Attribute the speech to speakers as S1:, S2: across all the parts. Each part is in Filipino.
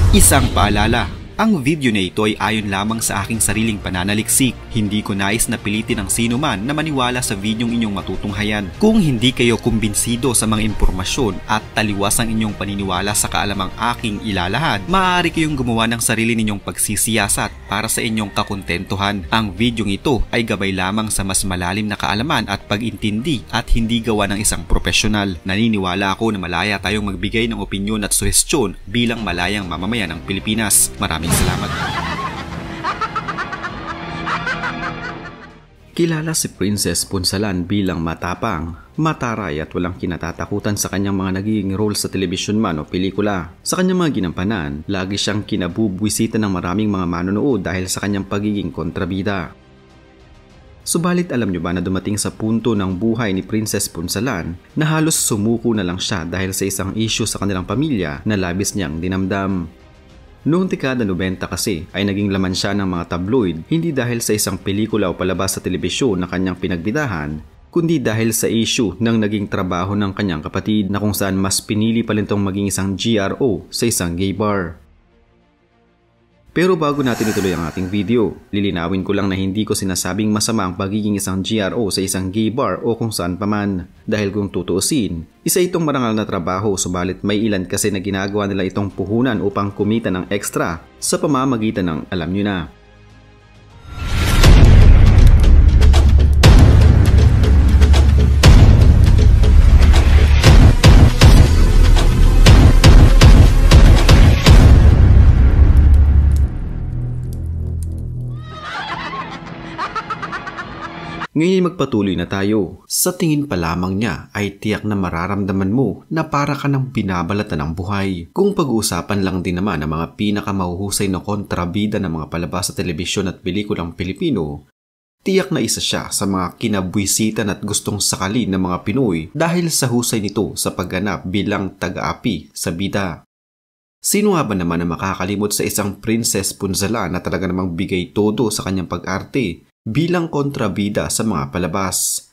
S1: Isang paalala, ang video na ito ay ayon lamang sa aking sariling pananaliksik. Hindi ko nais na pilitin ang sino man na maniwala sa videong inyong matutunghayan. Kung hindi kayo kumbinsido sa mga impormasyon at taliwas ang inyong paniniwala sa kaalamang aking ilalahad, maaari kayong gumawa ng sarili ninyong pagsisiyasat para sa inyong kakontentuhan. Ang videong ito ay gabay lamang sa mas malalim na kaalaman at pag-intindi at hindi gawa ng isang profesional. Naniniwala ako na malaya tayong magbigay ng opinyon at suhestyon bilang malayang mamamayan ng Pilipinas. Maraming salamat. Kilala si Princess Punsalan bilang matapang, mataray at walang kinatatakutan sa kanyang mga nagiging role sa telebisyon man o pelikula. Sa kanyang mga ginampanan, lagi siyang kinabubwisita ng maraming mga manonood dahil sa kanyang pagiging kontrabida. Subalit alam nyo ba na dumating sa punto ng buhay ni Princess Punsalan na halos sumuko na lang siya dahil sa isang issue sa kanilang pamilya na labis niyang dinamdam. Noong dekada 90 kasi ay naging laman siya ng mga tabloid hindi dahil sa isang pelikula o palabas sa telebisyon na kanyang pinagbidahan, kundi dahil sa issue ng naging trabaho ng kanyang kapatid na kung saan mas pinili pa rin itong maging isang GRO sa isang gay bar. Pero bago natin ituloy ang ating video, lilinawin ko lang na hindi ko sinasabing masama ang pagiging isang GRO sa isang gay bar o kung saan paman. Dahil kung tutuusin, isa itong marangal na trabaho subalit may ilan kasi na ginagawa nila itong puhunan upang kumita ng extra sa pamamagitan ng alam nyo na. Ngayon magpatuloy na tayo. Sa tingin pa lamang niya ay tiyak na mararamdaman mo na para ka ng binabalatan ng buhay. Kung pag-uusapan lang din naman ang mga pinakamahuhusay na kontrabida ng mga palabas sa telebisyon at pelikulang Pilipino, tiyak na isa siya sa mga kinabwisitan at gustong sakalin ng mga Pinoy dahil sa husay nito sa pagganap bilang taga-api sa bida. Sino nga ba naman ang makakalimot sa isang Princess Punsalan na talaga namang bigay todo sa kanyang pag-arte bilang kontrabida sa mga palabas?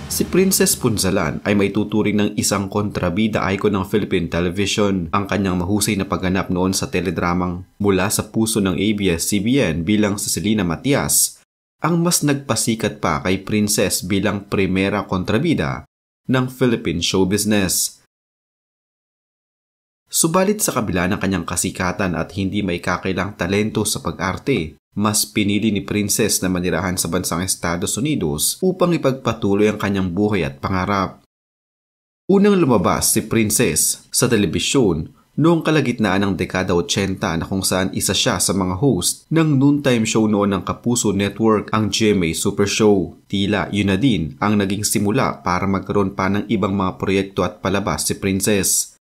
S1: Si Princess Punsalan ay may tuturing ng isang kontrabida icon ng Philippine television. Ang kanyang mahusay na pagganap noon sa teledramang Mula sa Puso ng ABS-CBN bilang si Selena Matias ang mas nagpasikat pa kay Princess bilang primera kontrabida ng Philippine show business. Subalit sa kabila ng kanyang kasikatan at hindi may kakailang talento sa pag-arte, mas pinili ni Princess na manirahan sa bansang Estados Unidos upang ipagpatuloy ang kanyang buhay at pangarap. Unang lumabas si Princess sa telebisyon noong kalagitnaan ng dekada 80 na kung saan isa siya sa mga host ng noontime show noon ng Kapuso Network, ang GMA Super Show. Tila yun na din ang naging simula para magkaroon pa ng ibang mga proyekto at palabas si Princess.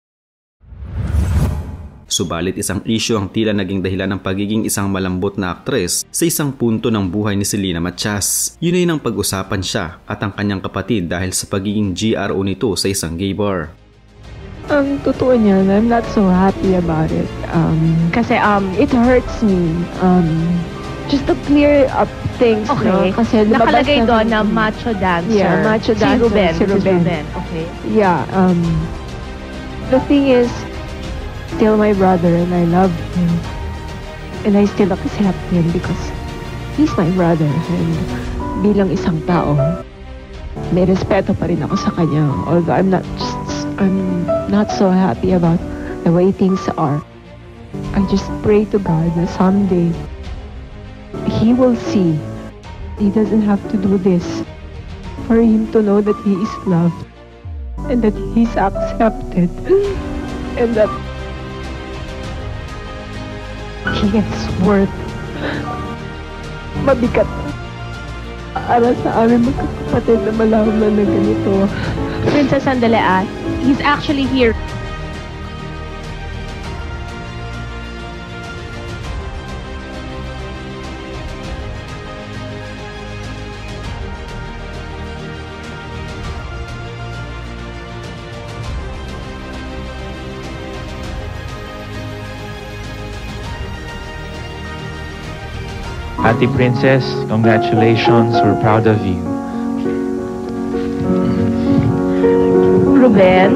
S1: Subalit isang issue ang tila naging dahilan ng pagiging isang malambot na aktres sa isang punto ng buhay ni Selena Matias. Yun ay nang pag-usapan siya at ang kanyang kapatid dahil sa pagiging GRO nito sa isang gay bar.
S2: Ang totoo niyan, I'm not so happy about it. Kasi it hurts me. Just to clear up things.
S3: Okay.
S2: No? Kasi
S3: nakalagay doon na macho dancer.
S2: Yeah, macho dancer.
S3: Si Ruben. Okay.
S2: Yeah. The thing is, still my brother and I love him. And I still accept him because he's my brother. And bilang isang tao, may respeto pa rin ako sa kanya. Although I'm not so happy about the way things are. I just pray to God that someday He will see. He doesn't have to do this for him to know that he is loved and that he's accepted and that he is worth. Mabigat para sa amin magkakapatid na malaman na ganito.
S3: Princess Sandali, he's actually here.
S4: Ate Princess, congratulations. We're proud of you.
S3: Ruben?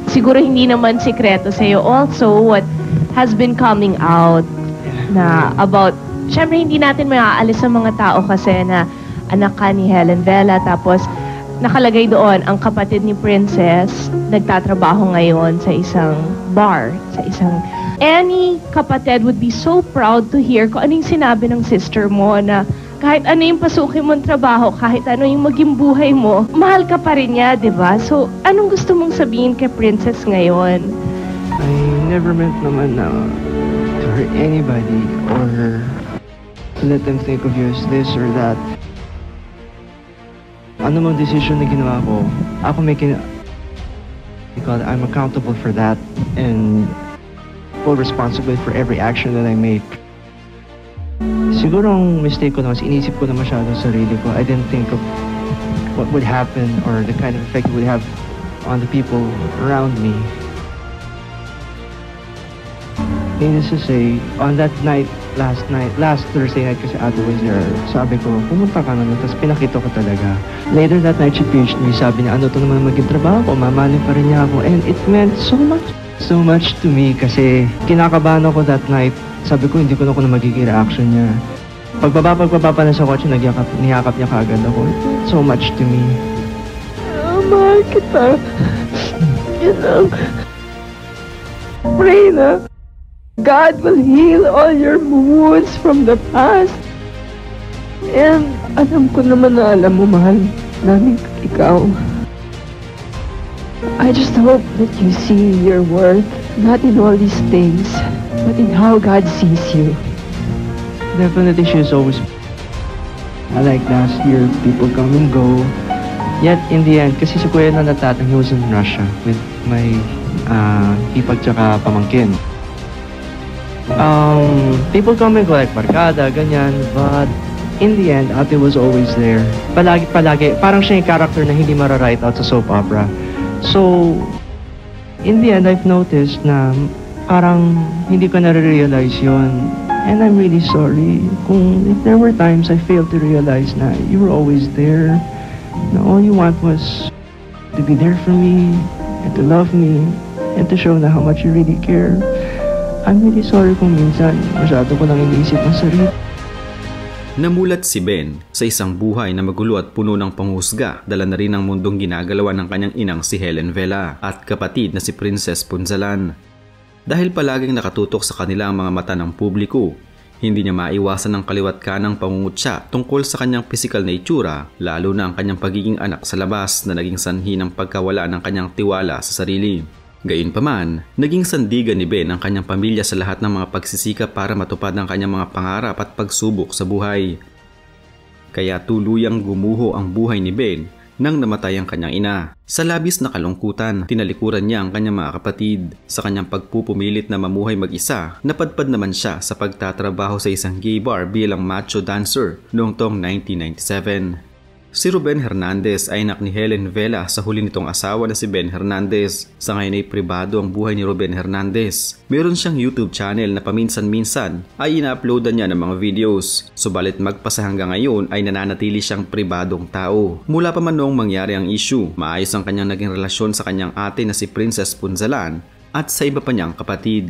S2: Si
S3: siguro hindi naman sikreto sa'yo. Also, what has been coming out na about, syempre hindi natin maaalis sa mga tao kasi na anak ka ni Helen Vela, tapos nakalagay doon ang kapatid ni Princess nagtatrabaho ngayon sa isang bar, sa isang... Any kapatid would be so proud to hear kung anong sinabi ng sister mo na kahit ano yung pasukin mong trabaho, kahit ano yung maging buhay mo, mahal ka pa rin niya, di ba? So, anong gusto mong sabihin kay Princess ngayon?
S5: I never meant naman na to hurt anybody or to let them think of you as this or that. Ano mang decision na ginawa ko, ako because I'm accountable for that and full responsibility for every action that I made. Siguro ang mistake ko naman, inisip ko na masyado sa sarili ko. I didn't think of what would happen or the kind of effect it would have on the people around me. Needless to say, on that night, last Thursday night kasi Ate was there, sabi ko, pumunta ka naman, tapos pinakita ko talaga. Later that night, she pinched me, sabi niya, ano to naman maging trabaho ko, mamahalin pa rin niya ako. And it meant so much to me kasi kinakabahan ako that night. Sabi ko, hindi ko na magiging reaction niya. Pagbaba pa na sa kotse, niyakap niya kaagad ako. It meant so much to me.
S2: Mahal kita. Yun lang. Pray na God will heal all your wounds from the past. And alam ko naman na alam mo, mahal namin ikaw. I just hope that you see your worth, not in all these things, but in how God sees you.
S5: Definitely, she's always... Like last year, people come and go. Yet, in the end, kasi si Kuya na natatang, he was in Russia with my hipag tsaka pamangkin. People come and go like barkada, ganyan, but in the end, Ate was always there. Palagi, parang siya yung character na hindi mara-write out sa soap opera. So, in the end, I've noticed na parang hindi ko na-realize yun. And I'm really sorry kung if there were times I failed to realize na you were always there. Na all you want was to be there for me and to love me and to show na how much you really care. I'm really sorry kung minsan masyado ko lang iniisip ang sarili.
S1: Namulat si Ben sa isang buhay na magulo at puno ng panghusga, dala na rin ang mundong ginagalawan ng kanyang inang si Helen Vela at kapatid na si Princess Punzalan. Dahil palaging nakatutok sa kanila ang mga mata ng publiko, hindi niya maiwasan ang kaliwat kanang pangungutya tungkol sa kanyang pisikal na itsura, lalo na ang kanyang pagiging anak sa labas na naging sanhi ng pagkawala ng kanyang tiwala sa sarili. Gayunpaman, naging sandigan ni Ben ang kanyang pamilya sa lahat ng mga pagsisikap para matupad ang kanyang mga pangarap at pagsubok sa buhay. Kaya tuluyang gumuho ang buhay ni Ben nang namatay ang kanyang ina. Sa labis na kalungkutan, tinalikuran niya ang kanyang mga kapatid. Sa kanyang pagpupumilit na mamuhay mag-isa, napadpad naman siya sa pagtatrabaho sa isang gay bar bilang macho dancer noong taong 1997. Si Ruben Hernandez ay anak ni Helen Vela sa huli nitong asawa na si Ben Hernandez. Sa ngayon ay pribado ang buhay ni Ruben Hernandez. Meron siyang YouTube channel na paminsan-minsan ay ina-uploadan niya ng mga videos. Subalit magpasa hanggang ngayon ay nananatili siyang pribadong tao. Mula pa man noong mangyari ang issue, maayos ang kanyang naging relasyon sa kanyang ate na si Princess Punzalan at sa iba pa niyang kapatid.